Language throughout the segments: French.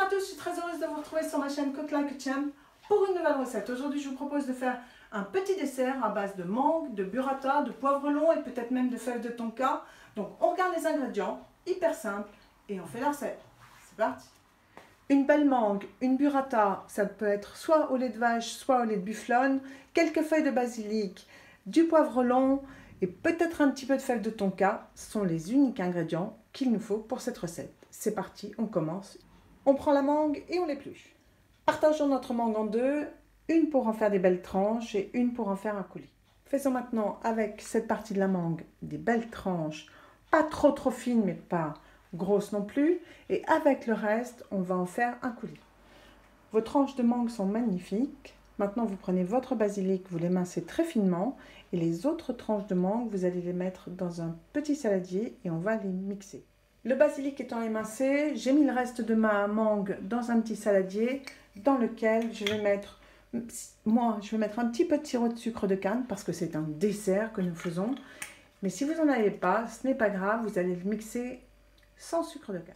à tous, je suis très heureuse de vous retrouver sur ma chaîne Cook Like a Champ pour une nouvelle recette. Aujourd'hui, je vous propose de faire un petit dessert à base de mangue, de burrata, de poivre long et peut-être même de fèves de tonka. Donc, on regarde les ingrédients, hyper simple, et on fait la recette. C'est parti! Une belle mangue, une burrata, ça peut être soit au lait de vache, soit au lait de bufflone, quelques feuilles de basilic, du poivre long et peut-être un petit peu de fèves de tonka sont les uniques ingrédients qu'il nous faut pour cette recette. C'est parti, on commence. On prend la mangue et on l'épluche. Partageons notre mangue en deux, une pour en faire des belles tranches et une pour en faire un coulis. Faisons maintenant avec cette partie de la mangue des belles tranches, pas trop fines mais pas grosses non plus, et avec le reste, on va en faire un coulis. Vos tranches de mangue sont magnifiques. Maintenant, vous prenez votre basilic, vous l'émincez très finement, et les autres tranches de mangue, vous allez les mettre dans un petit saladier et on va les mixer. Le basilic étant émincé, j'ai mis le reste de ma mangue dans un petit saladier dans lequel je vais mettre, un petit peu de sirop de sucre de canne parce que c'est un dessert que nous faisons. Mais si vous n'en avez pas, ce n'est pas grave, vous allez le mixer sans sucre de canne.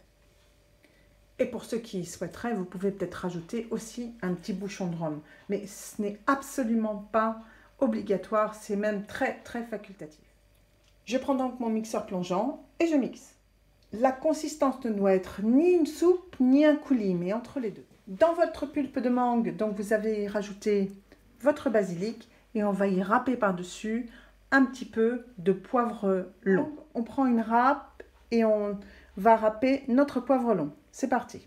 Et pour ceux qui souhaiteraient, vous pouvez peut-être rajouter aussi un petit bouchon de rhum. Mais ce n'est absolument pas obligatoire, c'est même très facultatif. Je prends donc mon mixeur plongeant et je mixe. La consistance ne doit être ni une soupe ni un coulis, mais entre les deux. Dans votre pulpe de mangue, donc vous avez rajouté votre basilic et on va y râper par-dessus un petit peu de poivre long. On prend une râpe et on va râper notre poivre long. C'est parti.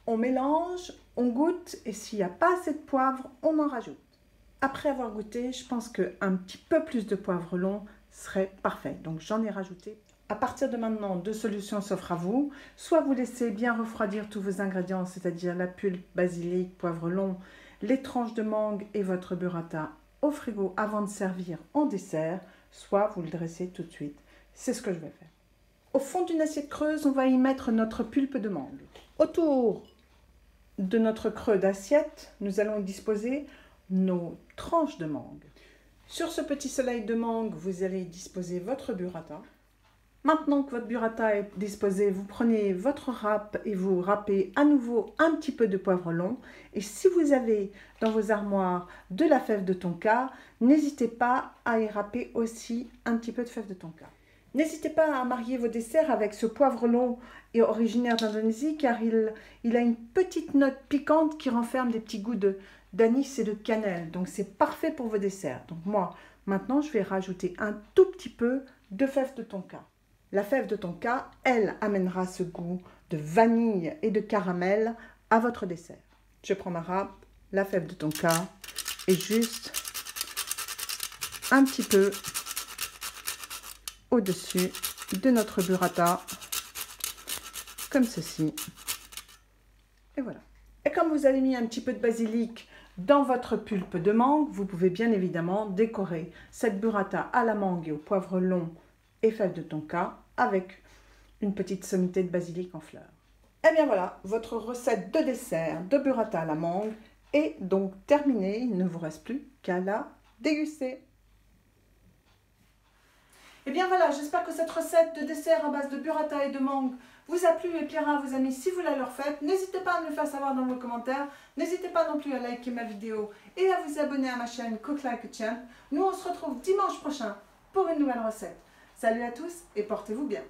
On mélange, on goûte et s'il n'y a pas assez de poivre, on en rajoute. Après avoir goûté, je pense qu'un petit peu plus de poivre long serait parfait. Donc j'en ai rajouté. À partir de maintenant, deux solutions s'offrent à vous. Soit vous laissez bien refroidir tous vos ingrédients, c'est-à-dire la pulpe, basilic, poivre long, les tranches de mangue et votre burrata au frigo avant de servir en dessert, soit vous le dressez tout de suite. C'est ce que je vais faire. Au fond d'une assiette creuse, on va y mettre notre pulpe de mangue. Autour de notre creux d'assiette, nous allons y disposer nos tranches de mangue. Sur ce petit soleil de mangue, vous allez disposer votre burrata. Maintenant que votre burrata est disposé, vous prenez votre râpe et vous râpez à nouveau un petit peu de poivre long. Et si vous avez dans vos armoires de la fève de tonka, n'hésitez pas à y râper aussi un petit peu de fève de tonka. N'hésitez pas à marier vos desserts avec ce poivre long et originaire d'Indonésie car il a une petite note piquante qui renferme des petits goûts d'anis et de cannelle. Donc c'est parfait pour vos desserts. Donc moi, maintenant, je vais rajouter un tout petit peu de fève de tonka. La fève de tonka, elle, amènera ce goût de vanille et de caramel à votre dessert. Je prends ma râpe, la fève de tonka et juste un petit peu au-dessus de notre burrata, comme ceci. Et voilà. Et comme vous avez mis un petit peu de basilic dans votre pulpe de mangue, vous pouvez bien évidemment décorer cette burrata à la mangue et au poivre long et fèves de tonka avec une petite sommité de basilic en fleurs. Et bien voilà, votre recette de dessert de burrata à la mangue est donc terminée. Il ne vous reste plus qu'à la déguster. Et bien voilà, j'espère que cette recette de dessert à base de burrata et de mangue vous a plu et plaira à vos amis si vous la leur faites. N'hésitez pas à me le faire savoir dans vos commentaires. N'hésitez pas non plus à liker ma vidéo et à vous abonner à ma chaîne Cook Like a Champ. Nous on se retrouve dimanche prochain pour une nouvelle recette. Salut à tous et portez-vous bien.